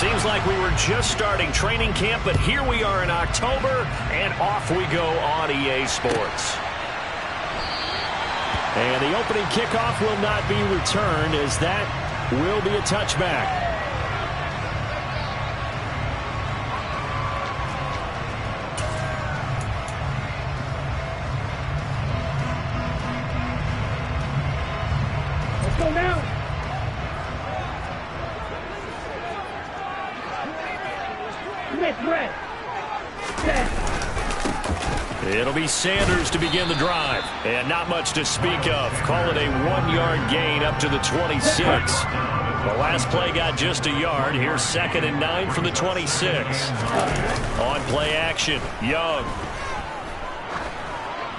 Seems like we were just starting training camp, but here we are in October, and off we go on EA Sports. And the opening kickoff will not be returned, as that will be a touchback. Let's go now. It'll be Sanders to begin the drive. And not much to speak of. Call it a 1-yard gain up to the 26. The last play got just a yard. Here's 2nd and 9 from the 26. On play action, Young.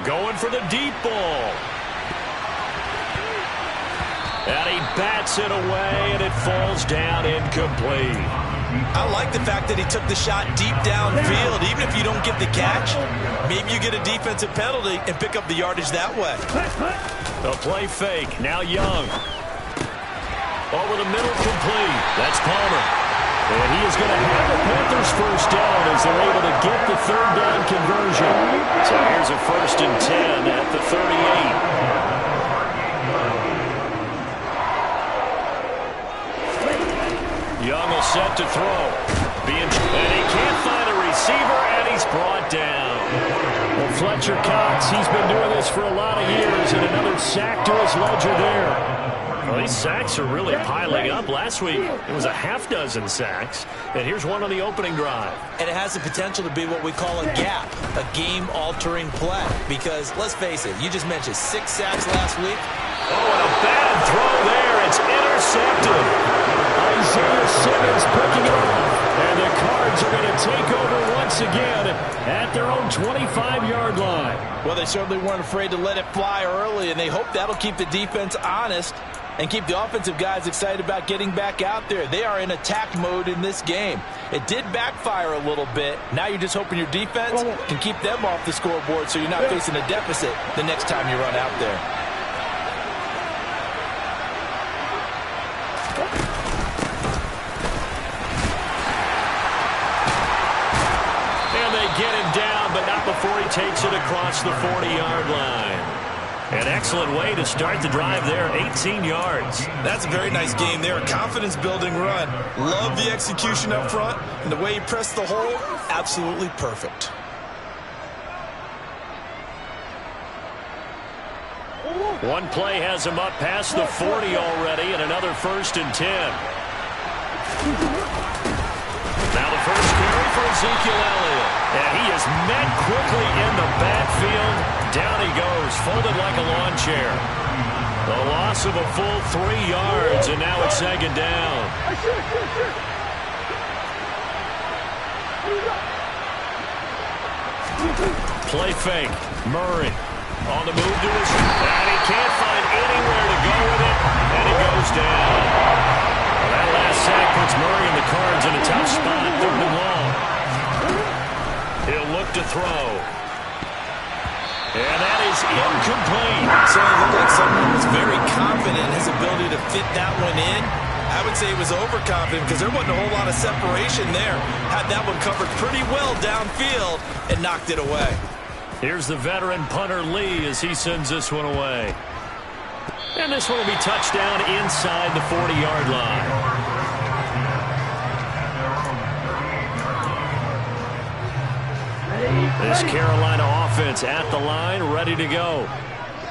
Going for the deep ball. And he bats it away, and it falls down incomplete. I like the fact that he took the shot deep downfield. Even if you don't get the catch, maybe you get a defensive penalty and pick up the yardage that way. The play fake. Now Young. Over the middle, complete. That's Palmer. And he is going to have the Panthers first down as they're able to get the 3rd down conversion. So here's a 1st and 10 at the 38. Young will set to throw. And he can't find a receiver, and he's brought down. Well, Fletcher Cox, he's been doing this for a lot of years, and another sack to his ledger there. Well, these sacks are really piling up. Last week, it was a half-dozen sacks. And here's one on the opening drive. And it has the potential to be what we call a gap, a game-altering play. Because, let's face it, you just mentioned 6 sacks last week. Oh, and a bad throw there. It's intercepted. Isaiah Simmons picking it up. And the Cards are going to take over once again at their own 25-yard line. Well, they certainly weren't afraid to let it fly early, and they hope that'll keep the defense honest and keep the offensive guys excited about getting back out there. They are in attack mode in this game. It did backfire a little bit. Now you're just hoping your defense can keep them off the scoreboard so you're not facing a deficit the next time you run out there. Get him down, but not before he takes it across the 40-yard line. An excellent way to start the drive there, 18 yards. That's a very nice game there, a confidence-building run. Love the execution up front, and the way he pressed the hole, absolutely perfect. One play has him up past the 40 already, and another 1st and 10. Now the first carry for Ezekiel Elliott. And he is met quickly in the backfield. Down he goes, folded like a lawn chair. The loss of a full 3 yards, and now it's 2nd down. Play fake. Murray on the move to his... And he can't find anywhere to go with it, and he goes down. That last sack puts Murray and the Cards in a tough spot. 3rd and long. He'll look to throw. And that is incomplete. So it looked like someone was very confident in his ability to fit that one in. I would say he was overconfident because there wasn't a whole lot of separation there. Had that one covered pretty well downfield and knocked it away. Here's the veteran punter Lee as he sends this one away. And this one will be touchdown inside the 40-yard line. This Carolina offense at the line, ready to go.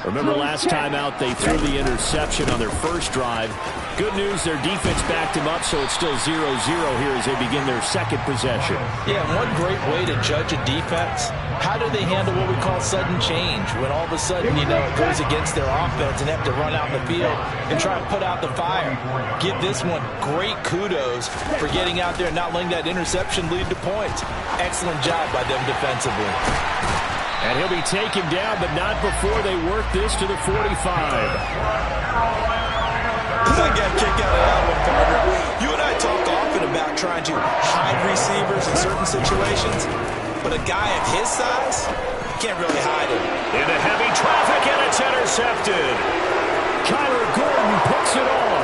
Remember last time out they threw the interception on their first drive. Good news, their defense backed him up, so it's still 0-0 here as they begin their 2nd possession. Yeah, one great way to judge a defense, how do they handle what we call sudden change? When all of a sudden, you know, it goes against their offense and have to run out in the field and try to put out the fire. Give this one great kudos for getting out there and not letting that interception lead to points. Excellent job by them defensively. And he'll be taken down, but not before they work this to the 45. I got a kick out of that one, partner. You and I talk often about trying to hide receivers in certain situations, but a guy of his size can't really hide him. Into heavy traffic, and it's intercepted. Kyler Gordon picks it off.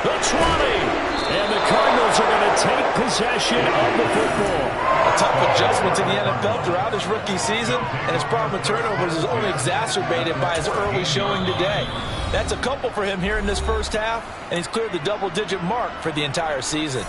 The 20. And the Cardinals are going to take possession of the football. A tough adjustment to the NFL throughout his rookie season, and his problem with turnovers is only exacerbated by his early showing today. That's a couple for him here in this first half, and he's cleared the double-digit mark for the entire season.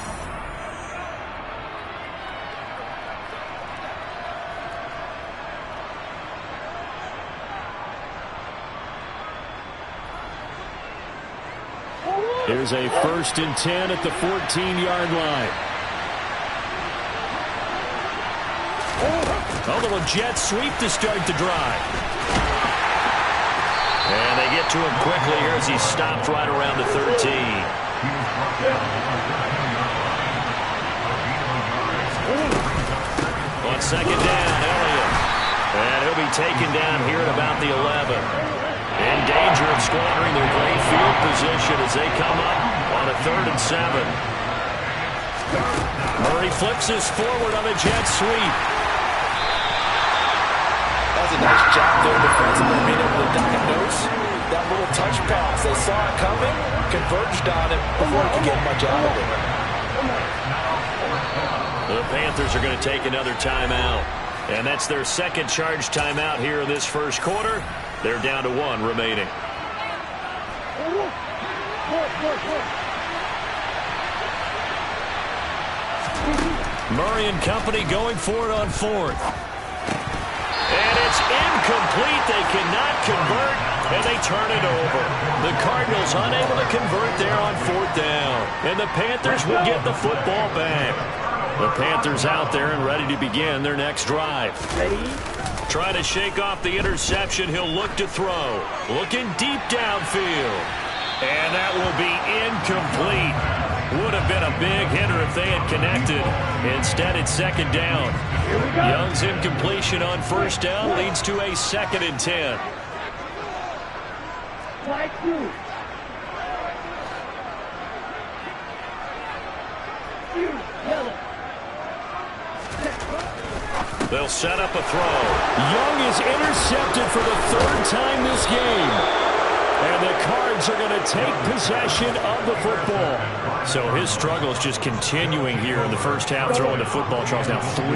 Here's a 1st and 10 at the 14-yard line. A little jet sweep to start the drive. And they get to him quickly here as he stopped right around the 13. On 2nd down, Elliott. And he'll be taken down here at about the 11. In danger of squandering their great field position as they come up on a 3rd and 7. Murray flips this forward on a jet sweep. That's a nice job there defensively, being able to diagnose that little touch pass. They saw it coming, converged on it before he could get much out of it. The Panthers are going to take another timeout. And that's their 2nd charge timeout here in this first quarter. They're down to 1 remaining. Murray and company going for it on 4th. And it's incomplete. They cannot convert, and they turn it over. The Cardinals unable to convert there on 4th down. And the Panthers will get the football back. The Panthers out there and ready to begin their next drive. Trying to shake off the interception. He'll look to throw. Looking deep downfield. And that will be incomplete. Would have been a big hitter if they had connected. Instead, it's 2nd down. Young's incompletion on 1st down leads to a 2nd and 10. They'll set up a throw. Young is intercepted for the 3rd time this game. And the Cards are going to take possession of the football. So his struggle is just continuing here in the first half, throwing the football. Charles, now 3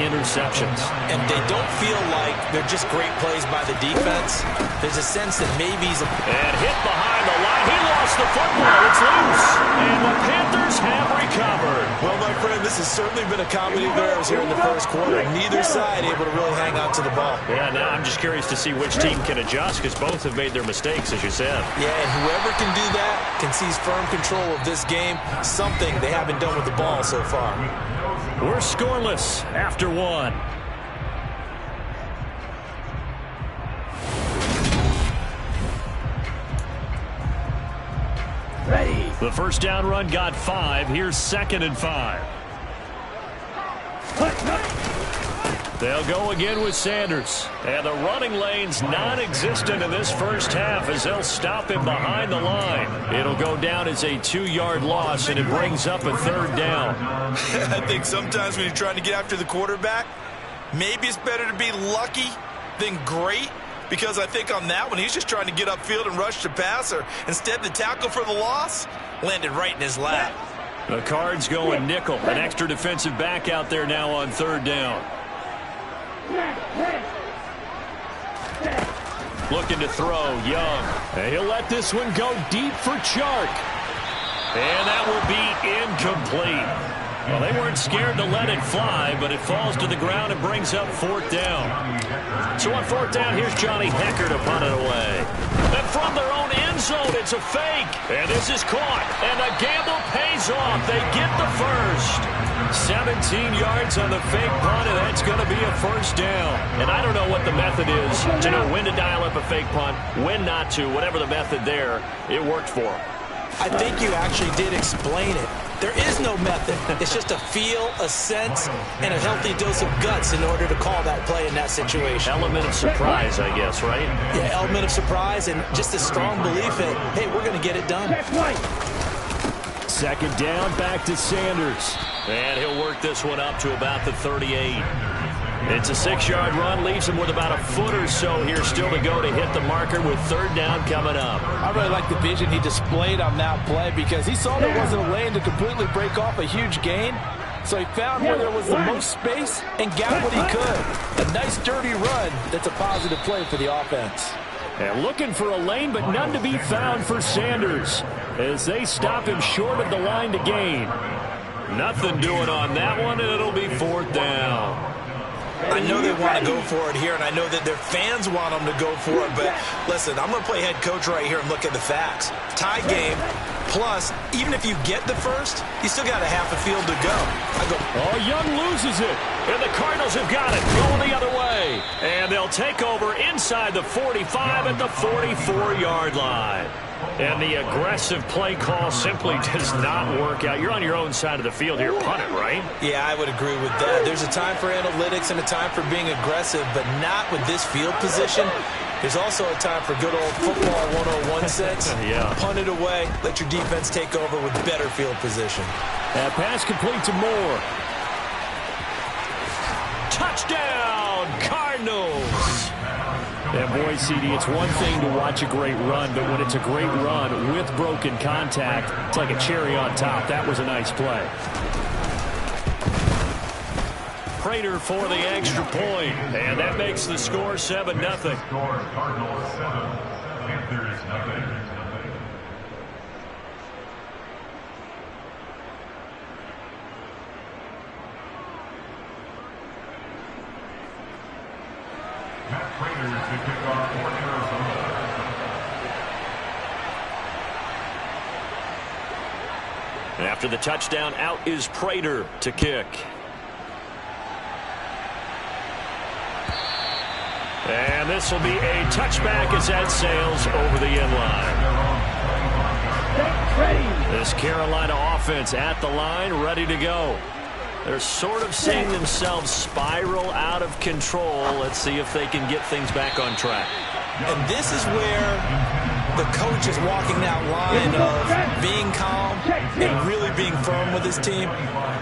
interceptions. And they don't feel like they're just great plays by the defense. There's a sense that maybe he's And hit behind the line. He lost the football. It's loose. And the Panthers have recovered. Well, my friend, this has certainly been a comedy of errors here in the first quarter. Neither side able to really hang on to the ball. Yeah, now I'm just curious to see which team can adjust, because both have made their mistakes, as you said. Yeah, and whoever can do that can seize firm control of this game, something they haven't done with the ball so far. We're scoreless after 1. Ready. The first down run got 5. Here's 2nd and 5. They'll go again with Sanders. And the running lane's non-existent in this first half as they'll stop him behind the line. It'll go down as a 2-yard loss, and it brings up a 3rd down. I think sometimes when you're trying to get after the quarterback, maybe it's better to be lucky than great. Because I think on that one, he's just trying to get upfield and rush the passer. Instead, the tackle for the loss landed right in his lap. The Cards going nickel. An extra defensive back out there now on 3rd down. Looking to throw, Young. And he'll let this one go deep for Chark. And that will be incomplete. Well, they weren't scared to let it fly, but it falls to the ground and brings up 4th down. So on 4th down, here's Johnny Hecker to punt it away. And from their own end zone, it's a fake. And this is caught. And the gamble pays off. They get the first. 17 yards on the fake punt, and that's going to be a 1st down. And I don't know what the method is to know when to dial up a fake punt, when not to. Whatever the method there, it worked for them. I think you actually did explain it. There is no method. It's just a feel, a sense, and a healthy dose of guts in order to call that play in that situation. Element of surprise, I guess, right? Yeah, element of surprise and just a strong belief that, hey, we're going to get it done. 2nd down, back to Sanders. And he'll work this one up to about the 38. It's a 6-yard run, leaves him with about a foot or so here still to go to hit the marker with third down coming up. I really like the vision he displayed on that play because he saw there wasn't a lane to completely break off a huge gain. So he found where there was the most space and got what he could. A nice dirty run that's a positive play for the offense. And looking for a lane, but none to be found for Sanders as they stop him short of the line to gain. Nothing doing on that one, and it'll be fourth down. I know they want to go for it here, and I know that their fans want them to go for it, but listen, I'm going to play head coach right here and look at the facts. Tie game, plus, even if you get the first, you still got a half a field to go. Oh, Young loses it, and the Cardinals have got it, going the other way. And they'll take over inside the 45 at the 44-yard line. And the aggressive play call simply does not work out. You're on your own side of the field here. Punt it, right? Yeah, I would agree with that. There's a time for analytics and a time for being aggressive, but not with this field position. There's also a time for good old football 101 sense. Yeah. Punt it away. Let your defense take over with better field position. That pass complete to Moore. Touchdown, Cardinals. And boy, CD, it's one thing to watch a great run, but when it's a great run with broken contact, it's like a cherry on top. That was a nice play. Prater for the extra point, and that makes the score 7-0. Cardinals 7, Panthers nothing. Matt Prater to kick off for Arizona. After the touchdown, out is Prater to kick. And this will be a touchback as that sails over the end line. This Carolina offense at the line, ready to go. They're sort of seeing themselves spiral out of control. Let's see if they can get things back on track. And this is where the coach is walking that line of being calm and really being firm with his team.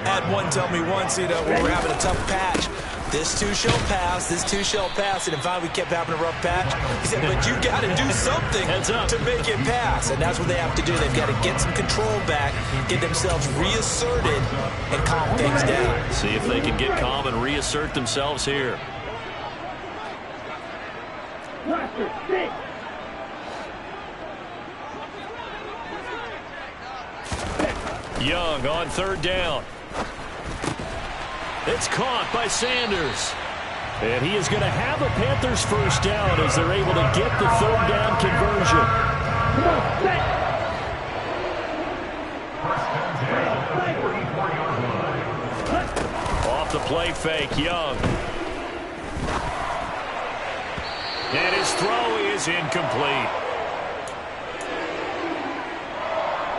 Had one tell me once, when we're having a tough patch, this too shall pass, this too shall pass. And finally we kept having a rough patch. He said, but you got to do something to make it pass. And that's what they have to do. They've got to get some control back, get themselves reasserted, and calm things down. See if they can get calm and reassert themselves here. Young on third down. It's caught by Sanders. And he is going to have a Panthers first down as they're able to get the third down conversion. Off the play fake, Young. And his throw is incomplete.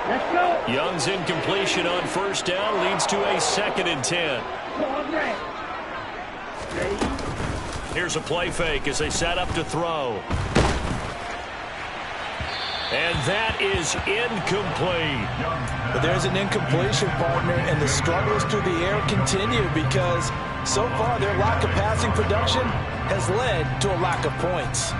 Let's go. Young's incompletion on first down leads to a 2nd and 10. Here's a play fake as they set up to throw. And that is incomplete. But there's an incompletion, partner, and the struggles through the air continue because so far their lack of passing production has led to a lack of points.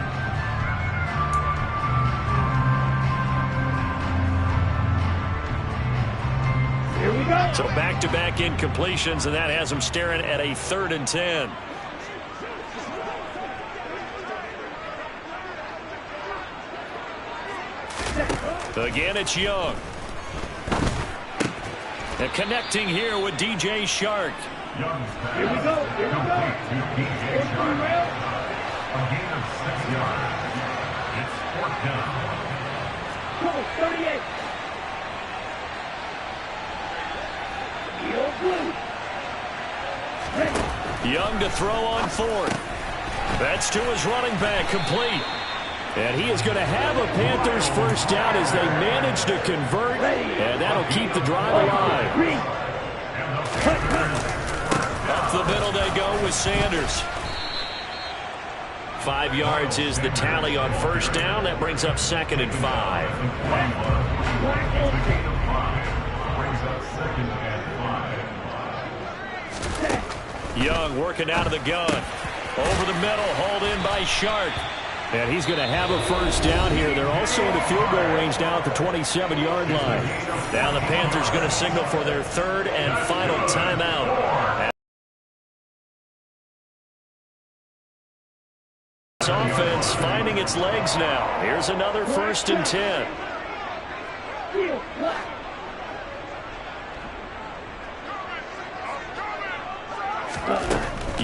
Here we go. So back-to-back incompletions, and that has them staring at a 3rd and 10. Again, it's Young. And connecting here with DJ Shark. Here we go. Here we go. A gain of 6 yards. It's 4th down. Go, 38. Young to throw on 4th. That's to his running back, complete. And he is going to have a Panthers first down as they manage to convert, and that'll keep the drive alive. Up the middle they go with Sanders. 5 yards is the tally on first down. That brings up 2nd and 5. Brings up 2nd and 5. Young working out of the gun. Over the middle, hauled in by Sharp. And he's going to have a first down here. They're also in the field goal range now at the 27-yard line. Now the Panthers going to signal for their third and final timeout. This offense finding its legs now. Here's another 1st and 10.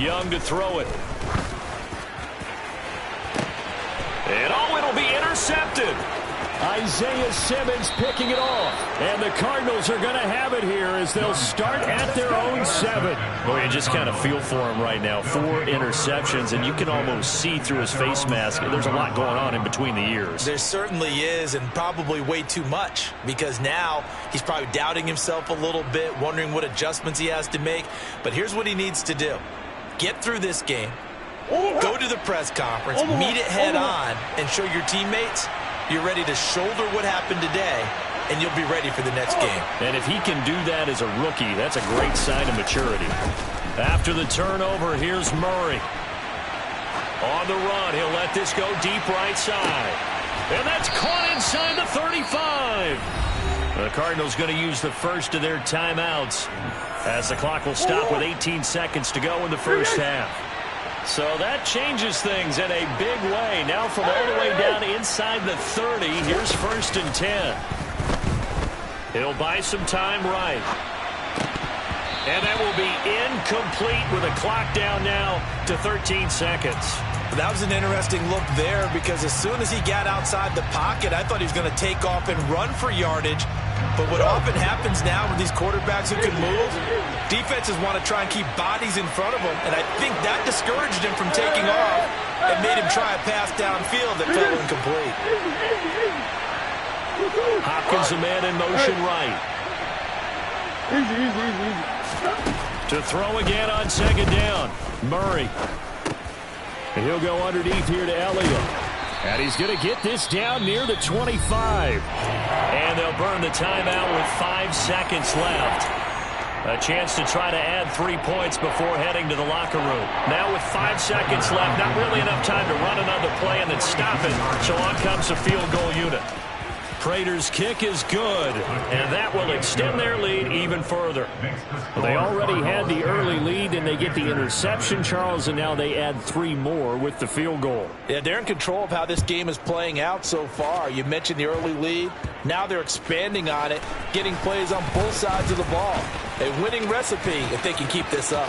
Young to throw it. And it'll be intercepted. Isaiah Simmons picking it off. And the Cardinals are going to have it here as they'll start at their own 7. Boy, you just kind of feel for him right now. 4 interceptions, and you can almost see through his face mask. There's a lot going on in between the ears. There certainly is, and probably way too much, because now he's probably doubting himself a little bit, wondering what adjustments he has to make. But here's what he needs to do. Get through this game. Go to the press conference, meet it head on, and show your teammates you're ready to shoulder what happened today, and you'll be ready for the next game. And if he can do that as a rookie, that's a great sign of maturity. After the turnover, here's Murray. On the run, he'll let this go deep right side. And that's caught inside the 35. The Cardinals going to use the first of their timeouts as the clock will stop with 18 seconds to go in the first half. So that changes things in a big way. Now from all the way down inside the 30, here's 1st and 10. He'll buy some time right. And that will be incomplete with a clock down now to 13 seconds. That was an interesting look there because as soon as he got outside the pocket, I thought he was going to take off and run for yardage. But what often happens now with these quarterbacks who can move, defenses want to try and keep bodies in front of them, and I think that discouraged him from taking off and made him try a pass downfield that fell incomplete. Hopkins, a man in motion right. To throw again on 2nd down. Murray. And he'll go underneath here to Elliott. And he's going to get this down near the 25. And they'll burn the timeout with 5 seconds left. A chance to try to add 3 points before heading to the locker room. Now with 5 seconds left, not really enough time to run another play and then stop it. So on comes the field goal unit. Prater's kick is good, and that will extend their lead even further. Well, they already had the early lead, and they get the interception, Charles, and now they add 3 more with the field goal. Yeah, they're in control of how this game is playing out so far. You mentioned the early lead. Now they're expanding on it, getting plays on both sides of the ball. A winning recipe if they can keep this up.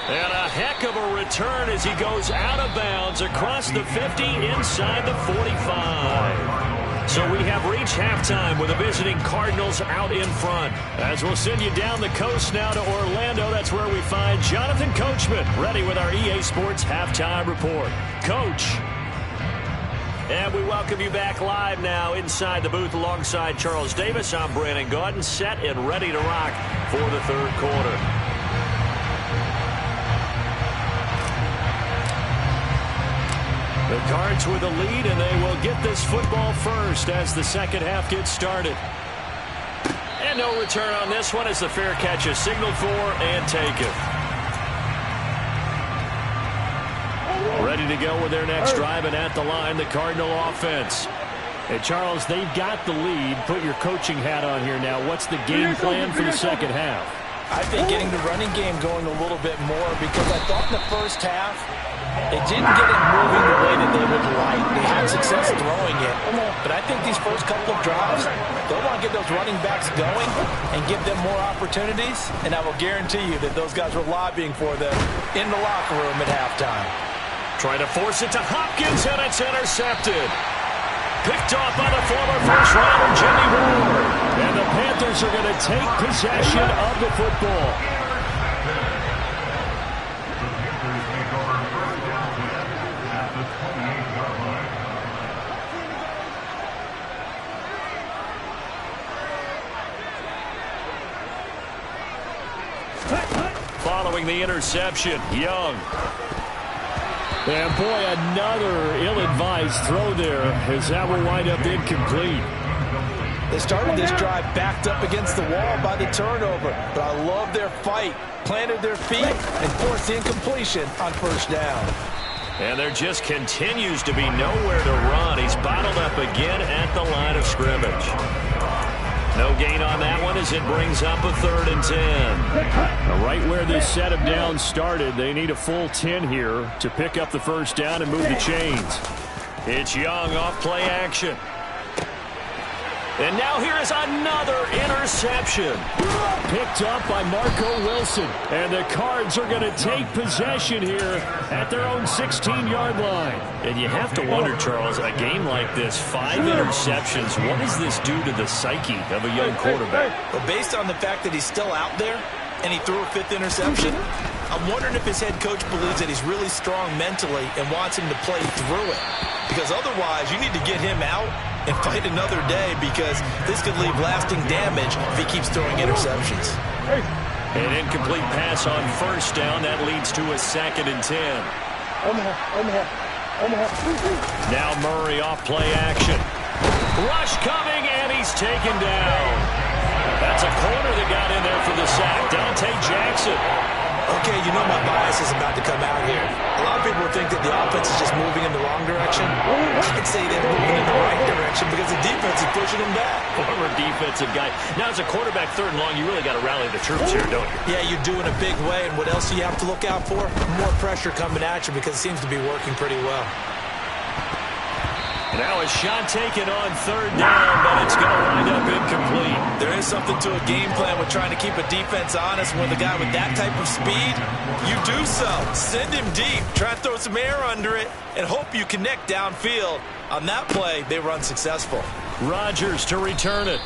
And a heck of a return as he goes out of bounds across the 50 inside the 45. So we have reached halftime with the visiting Cardinals out in front. As we'll send you down the coast now to Orlando, that's where we find Jonathan Coachman ready with our EA Sports Halftime Report. Coach. And we welcome you back live now inside the booth alongside Charles Davis. I'm Brandon Gaudin, set and ready to rock for the third quarter. The Cards with the lead, and they will get this football first as the second half gets started. And no return on this one as the fair catch is signaled for and taken. Ready to go with their next drive, and at the line, the Cardinal offense. And Charles, they've got the lead. Put your coaching hat on here now. What's the game plan for the second half? I think getting the running game going a little bit more because I thought in the first half, they didn't get it moving the way that they would like. They had success throwing it. But I think these first couple of drives, they'll want to get those running backs going and give them more opportunities. And I will guarantee you that those guys were lobbying for them in the locker room at halftime. Trying to force it to Hopkins, and it's intercepted. Picked off by the former first-rounder Jimmy Ward. And the Panthers are going to take possession of the football. Following the interception, Young. And boy, another ill-advised throw there as that will wind up incomplete. They started this drive backed up against the wall by the turnover, but I love their fight, planted their feet, and forced the incompletion on first down. And there just continues to be nowhere to run. He's bottled up again at the line of scrimmage. No gain on that one as it brings up a 3rd and 10. Now, right where this set of downs started, they need a full 10 here to pick up the first down and move the chains. It's Young off play action. And now here is another interception. Picked up by Marco Wilson. And the Cards are going to take possession here at their own 16-yard line. And you have to wonder, Charles, a game like this, 5 interceptions, what does this do to the psyche of a young quarterback? Well, based on the fact that he's still out there and he threw a 5th interception, I'm wondering if his head coach believes that he's really strong mentally and wants him to play through it. Because otherwise, you need to get him out and fight another day, because this could leave lasting damage if he keeps throwing interceptions. An incomplete pass on first down. That leads to a 2nd and 10. Now Murray off play action. Rush coming, and he's taken down. That's a corner that got in there for the sack. Dante Jackson. Okay, you know my bias is about to come out here. A lot of people think that the offense is just moving in the wrong direction. I could say they're moving in the right direction because the defense is pushing them back. Former defensive guy. Now, as a quarterback, 3rd and long, you really got to rally the troops here, don't you? Yeah, you do in a big way. And what else do you have to look out for? More pressure coming at you, because it seems to be working pretty well. Now a shot taken on 3rd down, but it's going to wind up incomplete. There is something to a game plan with trying to keep a defense honest. When the guy with that type of speed, you do so. Send him deep, try to throw some air under it, and hope you connect downfield. On that play, they were unsuccessful. Rodgers to return it.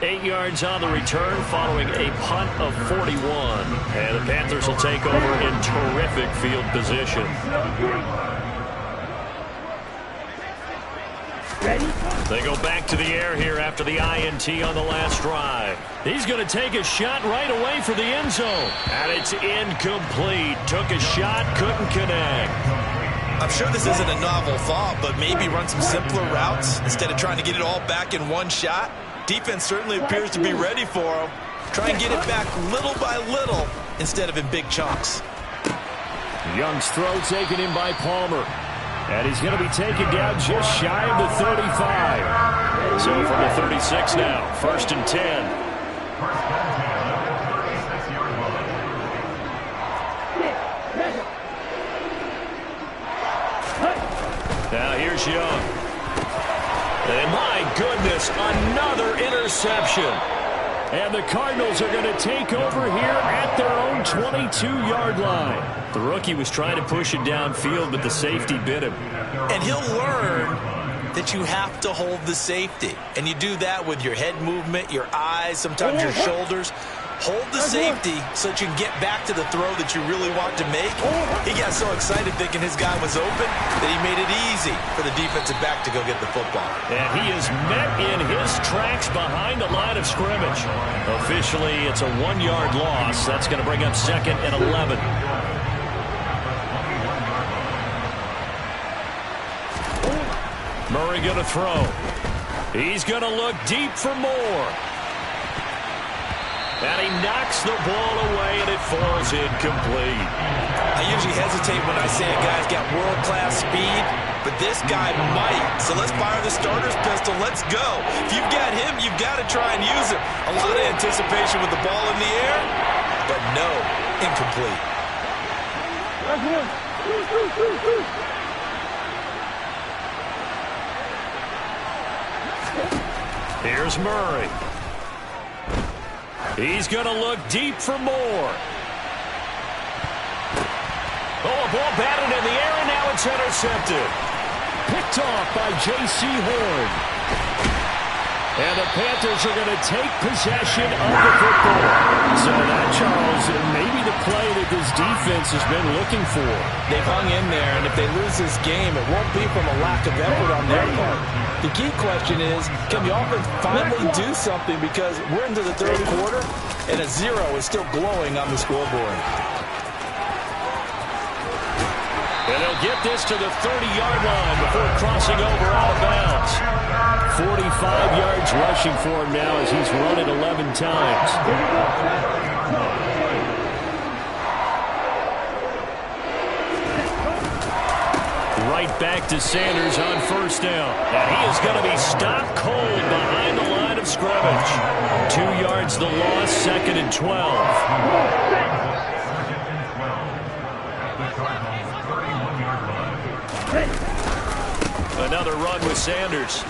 8 yards on the return following a punt of 41. And the Panthers will take over in terrific field position. They go back to the air here after the INT on the last drive. He's going to take a shot right away for the end zone. And it's incomplete. Took a shot, couldn't connect. I'm sure this isn't a novel thought, but maybe run some simpler routes instead of trying to get it all back in one shot. Defense certainly appears to be ready for him. Try and get it back little by little instead of in big chunks. Young's throw taken in by Palmer. And he's going to be taken down just shy of the 35. So from the 36 now, 1st and 10. Now here's Young. And my goodness, another interception. And the Cardinals are going to take over here at their own 22-yard line. The rookie was trying to push it downfield, but the safety bit him. And he'll learn that you have to hold the safety. And you do that with your head movement, your eyes, sometimes your shoulders. Hold the safety so that you can get back to the throw that you really want to make. He got so excited thinking his guy was open that he made it easy for the defensive back to go get the football. And he is met in his tracks behind the line of scrimmage. Officially, it's a 1-yard loss. That's going to bring up 2nd and 11. Murray going to throw. He's going to look deep for more. And he knocks the ball away, and it falls incomplete. I usually hesitate when I say a guy's got world-class speed, but this guy might. So let's fire the starter's pistol. Let's go. If you've got him, you've got to try and use him. A lot of anticipation with the ball in the air, but no, incomplete. Here's Murray. He's going to look deep for more. Oh, a ball batted in the air, and now it's intercepted. Picked off by J.C. Horn. And the Panthers are going to take possession of the football. So that, Charles, may be the play that this defense has been looking for. They've hung in there, and if they lose this game, it won't be from a lack of effort on their part. The key question is, can the offense finally do something, because we're into the third quarter, and a 0 is still glowing on the scoreboard. And they'll get this to the 30-yard line before crossing over out of bounds. 45 yards rushing for him now as he's run it 11 times. Right back to Sanders on first down. And he is going to be stopped cold behind the line of scrimmage. 2 yards the loss, 2nd and 12. Another run with Sanders.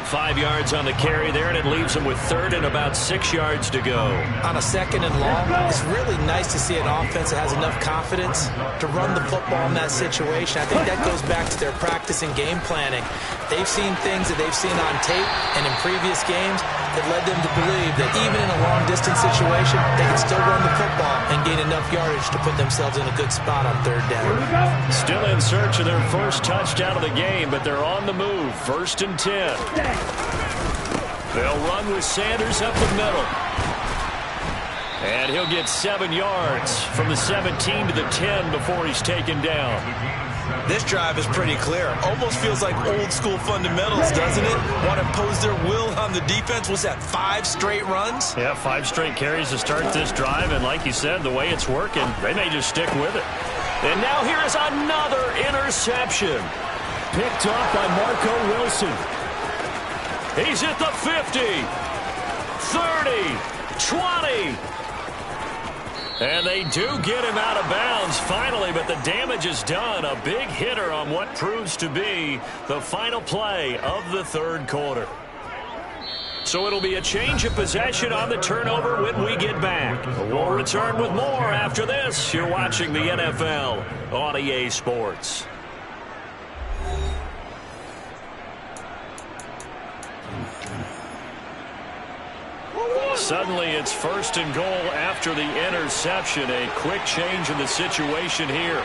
5 yards on the carry there, and it leaves him with 3rd and about 6 yards to go. On a 2nd and long, it's really nice to see an offense that has enough confidence to run the football in that situation. I think that goes back to their practice and game planning. They've seen things that they've seen on tape and in previous games that led them to believe that even in a long-distance situation, they can still run the football and gain enough yardage to put themselves in a good spot on 3rd down. Still in search of their first touchdown of the game, but they're on the move. 1st and 10. They'll run with Sanders up the middle. And he'll get 7 yards from the 17 to the 10 before he's taken down. This drive is pretty clear. Almost feels like old school fundamentals, doesn't it? Want to impose their will on the defense. Was that 5 straight runs? Yeah, 5 straight carries to start this drive. And like you said, the way it's working, they may just stick with it. And now here is another interception. Picked off by Marco Wilson. He's at the 50, 30, 20. And they do get him out of bounds finally, but the damage is done. A big hitter on what proves to be the final play of the 3rd quarter. So it'll be a change of possession on the turnover when we get back. We'll return with more after this. You're watching the NFL on EA Sports. Suddenly it's 1st and goal after the interception. A quick change in the situation here.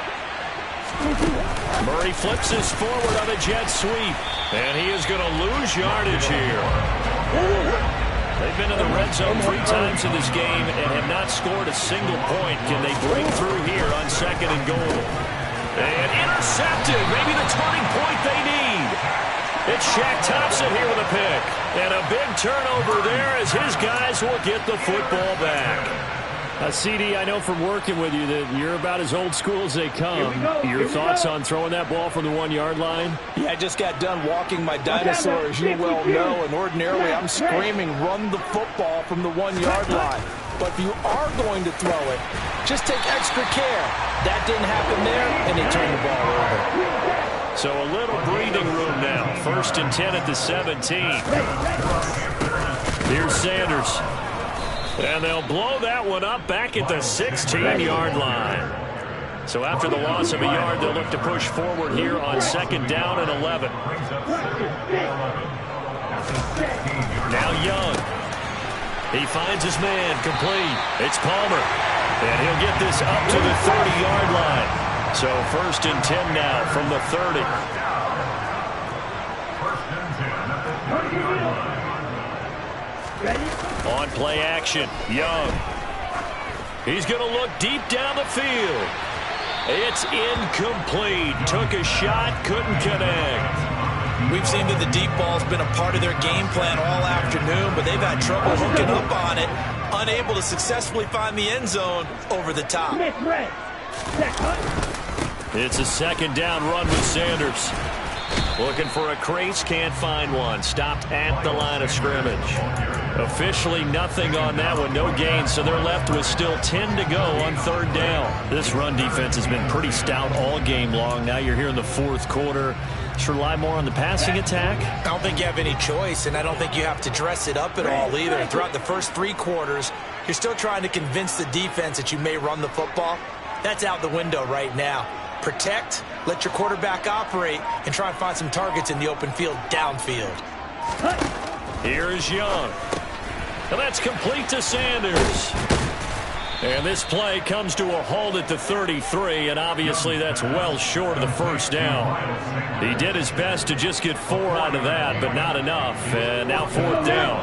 Murray flips this forward on a jet sweep. And he is going to lose yardage here. They've been in the red zone 3 times in this game and have not scored a single point. Can they break through here on 2nd and goal? And intercepted. Maybe the turning point they need. It's Shaq Thompson here with a pick. And a big turnover there as his guys will get the football back. CD, I know from working with you that you're about as old school as they come. Your thoughts on throwing that ball from the 1-yard line? Yeah, I just got done walking my dinosaur, as you well know, and ordinarily I'm screaming, run the football from the 1-yard line. But if you are going to throw it, just take extra care. That didn't happen there, and they turned the ball over. So a little breathing room now. 1st and 10 at the 17. Here's Sanders. And they'll blow that one up back at the 16-yard line. So after the loss of a yard, they'll look to push forward here on 2nd down and 11. Now Young. He finds his man complete. It's Palmer. And he'll get this up to the 30-yard line. So 1st and 10 now from the 30. On play action, Young. He's going to look deep down the field. It's incomplete. Took a shot, couldn't connect. We've seen that the deep ball's been a part of their game plan all afternoon, but they've had trouble hooking up on it, unable to successfully find the end zone over the top. It's a 2nd down run with Sanders. Looking for a crease, can't find one. Stopped at the line of scrimmage. Officially nothing on that one, no gain, so they're left with still 10 to go on 3rd down. This run defense has been pretty stout all game long. Now you're here in the 4th quarter. Should rely more on the passing attack? I don't think you have any choice, and I don't think you have to dress it up at all either. Throughout the first 3 quarters, you're still trying to convince the defense that you may run the football. That's out the window right now. Protect, let your quarterback operate, and try and find some targets in the open field downfield. Here is Young. And that's complete to Sanders. And this play comes to a halt at the 33, and obviously that's well short of the 1st down. He did his best to just get 4 out of that, but not enough. And now 4th down.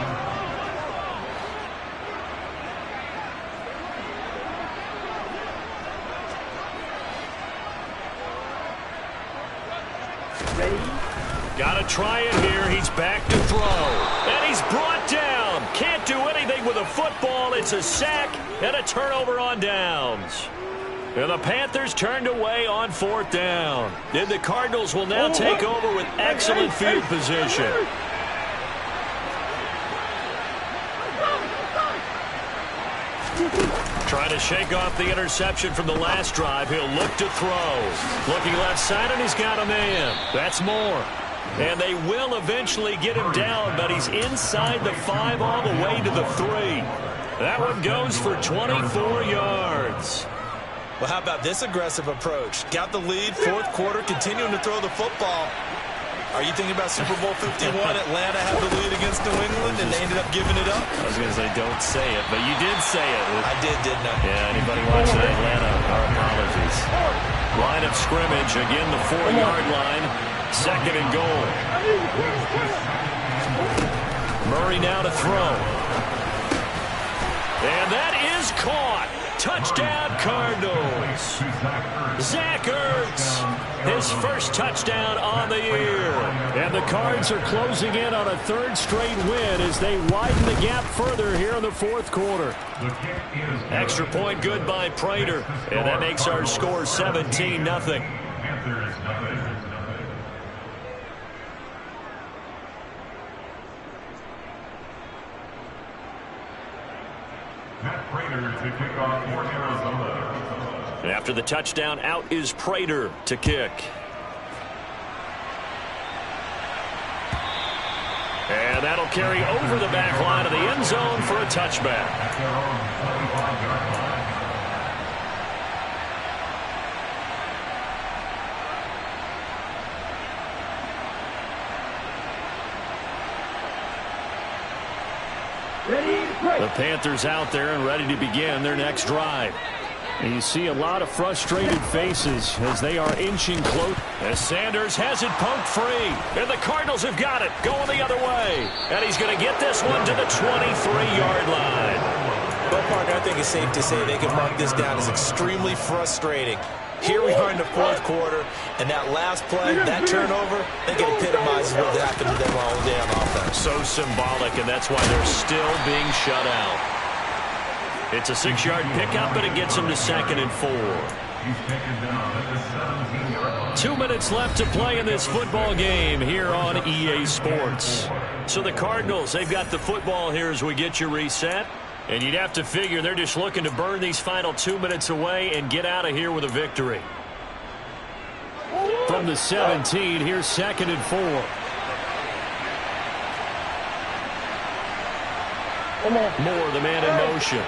Got to try it here. He's back to throw. And he's brought down. Can't do anything with a football. It's a sack and a turnover on downs. And the Panthers turned away on 4th down. And the Cardinals will now take over with excellent field position. Trying to shake off the interception from the last drive. He'll look to throw. Looking left side, and he's got a man. That's Moore. And they will eventually get him down, but he's inside the 5 all the way to the 3. That one goes for 24 yards. Well, how about this aggressive approach? Got the lead, 4th quarter, continuing to throw the football. Are you thinking about Super Bowl 51? Atlanta had the lead against New England, and they ended up giving it up? I was going to say, don't say it, but you did say it. I did, didn't I? Yeah, anybody watching Atlanta, our apologies. Line of scrimmage, again the 4-yard line. 2nd and goal. Murray now to throw. And that is caught. Touchdown, Cardinals. Zach Ertz, his first touchdown on the year. And the Cards are closing in on a 3rd straight win as they widen the gap further here in the 4th quarter. Extra point good by Prater. And that makes our score 17-0. To kick off for Arizona. After the touchdown, out is Prater to kick. And that'll carry over the back line of the end zone for a touchback. The Panthers out there and ready to begin their next drive. And you see a lot of frustrated faces as they are inching close. As Sanders has it poked free. And the Cardinals have got it going the other way. And he's going to get this one to the 23-yard line. Well, partner, I think it's safe to say they can mark this down as extremely frustrating. Here we are in the 4th quarter, and that last play, that turnover, I think it epitomizes what happened to them all day on offense. So symbolic, and that's why they're still being shut out. It's a 6-yard pickup, but it gets them to 2nd and 4. 2 minutes left to play in this football game here on EA Sports. So the Cardinals, they've got the football here as we get you reset. And you'd have to figure they're just looking to burn these final 2 minutes away and get out of here with a victory. From the 17, here's 2nd and 4. Moore, the man in motion.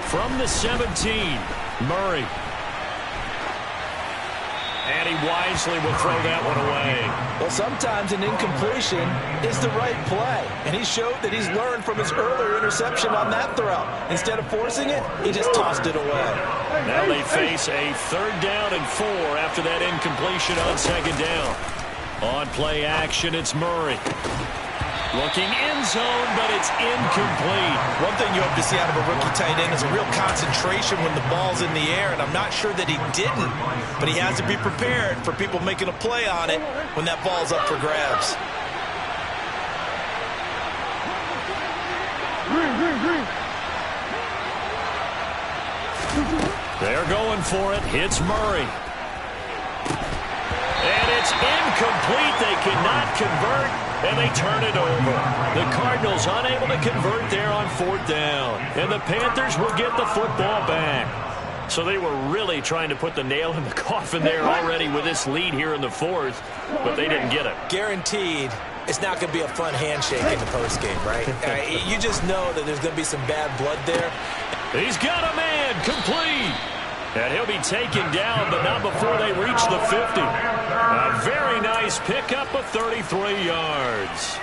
From the 17, Murray. And he wisely will throw that one away. Well, sometimes an incompletion is the right play. And he showed that he's learned from his earlier interception on that throw. Instead of forcing it, he just tossed it away. Now they face a 3rd down and 4 after that incompletion on 2nd down. On play action, it's Murray. Looking end zone, but it's incomplete. One thing you hope to see out of a rookie tight end is a real concentration when the ball's in the air, and I'm not sure that he didn't, but he has to be prepared for people making a play on it when that ball's up for grabs. They're going for it. Hits Murray. And it's incomplete. They cannot convert. And they turn it over. The Cardinals unable to convert there on 4th down. And the Panthers will get the football back. So they were really trying to put the nail in the coffin there already with this lead here in the 4th, but they didn't get it. Guaranteed it's not going to be a fun handshake in the postgame, right? You just know that there's going to be some bad blood there. He's got a man, complete. And he'll be taken down, but not before they reach the 50. A very nice pickup of 33 yards.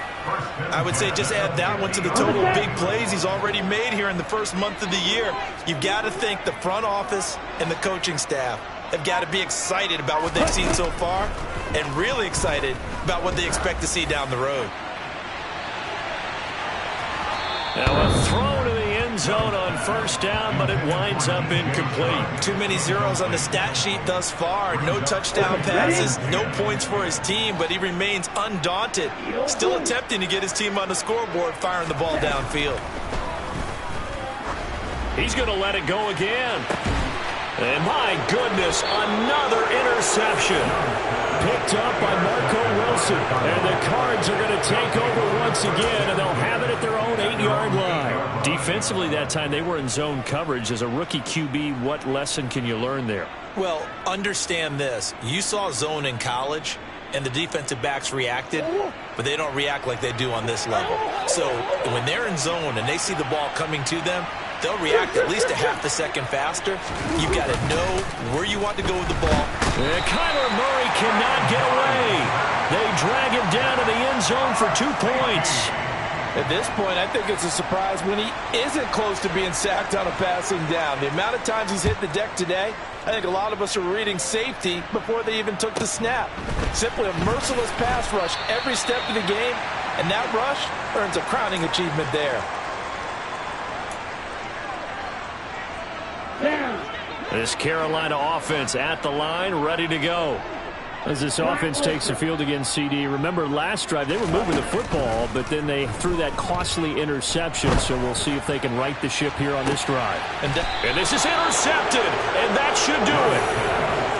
I would say just add that one to the total of big plays he's already made here in the first month of the year. You've got to think the front office and the coaching staff have got to be excited about what they've seen so far and really excited about what they expect to see down the road. Now a throw to the end zone on first down, but it winds up incomplete. Too many zeros on the stat sheet thus far. No touchdown passes, no points for his team, but he remains undaunted. Still attempting to get his team on the scoreboard, firing the ball downfield. He's going to let it go again. And my goodness, another interception. Picked up by Marco Wilson. And the Cards are going to take over once again, and they'll have it at their own 8-yard line. Defensively that time, they were in zone coverage. As a rookie QB, what lesson can you learn there? Well, understand this. You saw zone in college, and the defensive backs reacted, but they don't react like they do on this level. So when they're in zone and they see the ball coming to them, they'll react at least a half a second faster. You've got to know where you want to go with the ball. And Kyler Murray cannot get away. They drag him down to the end zone for 2 points. At this point, I think it's a surprise when he isn't close to being sacked on a passing down. The amount of times he's hit the deck today, I think a lot of us are reading safety before they even took the snap. Simply a merciless pass rush every step of the game, and that rush earns a crowning achievement there. This Carolina offense at the line, ready to go. As this offense takes the field against CD. Remember, last drive, they were moving the football, but then they threw that costly interception, so we'll see if they can right the ship here on this drive. And this is intercepted, and that should do it.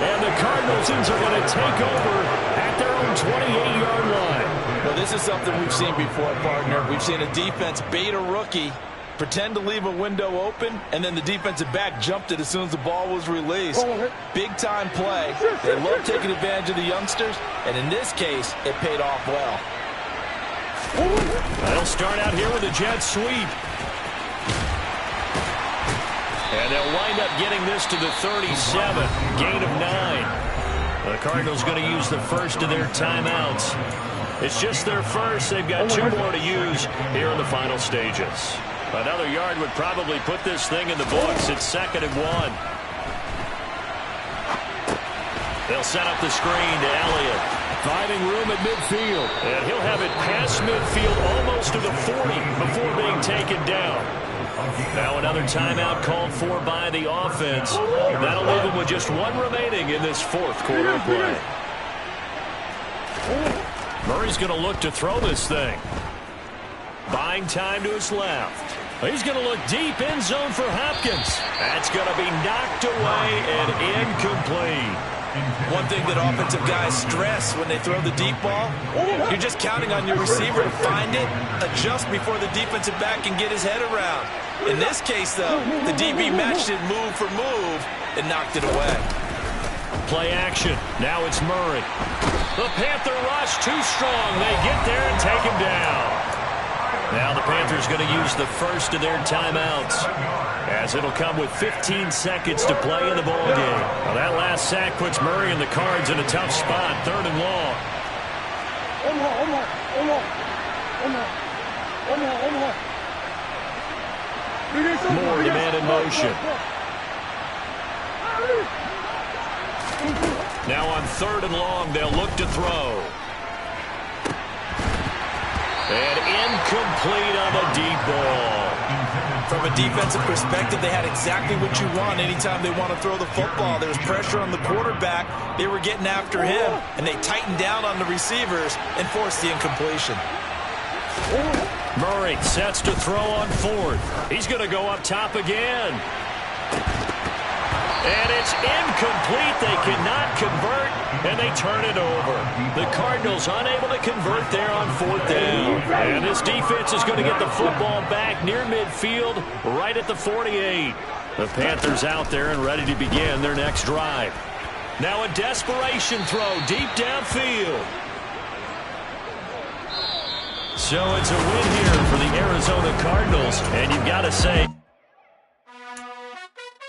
And the Cardinals are going to take over at their own 28-yard line. Well, this is something we've seen before, partner. We've seen a defense bait a rookie, pretend to leave a window open, and then the defensive back jumped it as soon as the ball was released. Big-time play. They love taking advantage of the youngsters, and in this case, it paid off well. They'll start out here with a jet sweep. And they'll wind up getting this to the 37, gain of 9. The Cardinals going to use the first of their timeouts. It's just their first. They've got 2 more to use here in the final stages. Another yard would probably put this thing in the books. It's 2nd and 1. They'll set up the screen to Elliott. Finding room at midfield. And he'll have it past midfield almost to the 40 before being taken down. Now another timeout called for by the offense. That'll leave him with just 1 remaining in this 4th quarter of play. Murray's going to look to throw this thing. Buying time to his left. He's going to look deep in zone for Hopkins. That's going to be knocked away and incomplete. one thing that offensive guys stress when they throw the deep ball, you're just counting on your receiver to find it, adjust before the defensive back can get his head around. In this case, though, the DB matched it move for move and knocked it away. Play action. Now it's Murray. The Panther rush too strong. They get there and take him down. Now the Panthers going to use the first of their timeouts, as it'll come with 15 seconds to play in the ballgame. Well, that last sack puts Murray and the Cards in a tough spot, 3rd and long. Moore to man in motion. Now on 3rd and long, they'll look to throw. And incomplete on the deep ball. From a defensive perspective, they had exactly what you want anytime they want to throw the football. There was pressure on the quarterback. They were getting after him, and they tightened down on the receivers and forced the incompletion. Murray sets to throw on 4th. He's going to go up top again. And it's incomplete. They cannot convert, and they turn it over. The Cardinals unable to convert there on 4th down. And this defense is going to get the football back near midfield, right at the 48. The Panthers out there and ready to begin their next drive. Now a desperation throw deep downfield. So it's a win here for the Arizona Cardinals, and you've got to say...